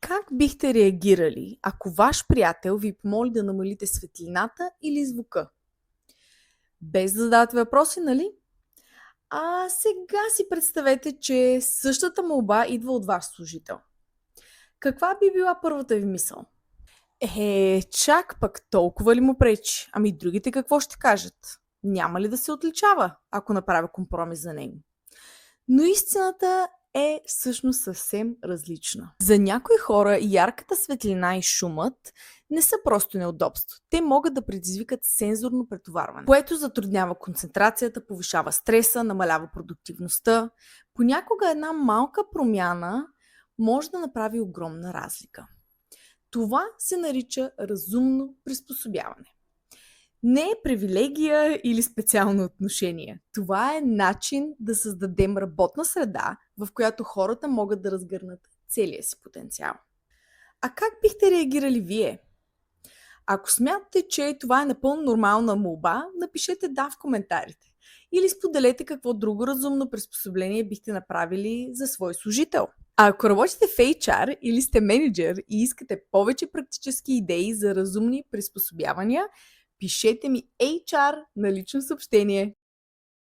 Как бихте реагирали, ако ваш приятел ви помоли да намалите светлината или звука? Без да задавате въпроси, нали? А сега си представете, че същата молба идва от ваш служител. Каква би била първата ви мисъл? Чак пък толкова ли му пречи? Ами другите какво ще кажат? Няма ли да се отличава, ако направя компромис за него? Но истината е всъщност съвсем различна. За някои хора ярката светлина и шумът не са просто неудобство. Те могат да предизвикат сензорно претоварване, което затруднява концентрацията, повишава стреса, намалява продуктивността. Понякога една малка промяна може да направи огромна разлика. Това се нарича разумно приспособяване. Не е привилегия или специално отношение. Това е начин да създадем работна среда, в която хората могат да разгърнат целия си потенциал. А как бихте реагирали вие? Ако смятате, че това е напълно нормална молба, напишете да в коментарите. Или споделете какво друго разумно приспособление бихте направили за свой служител. А ако работите в HR или сте менеджер и искате повече практически идеи за разумни приспособявания, пишете ми HR на лично съобщение.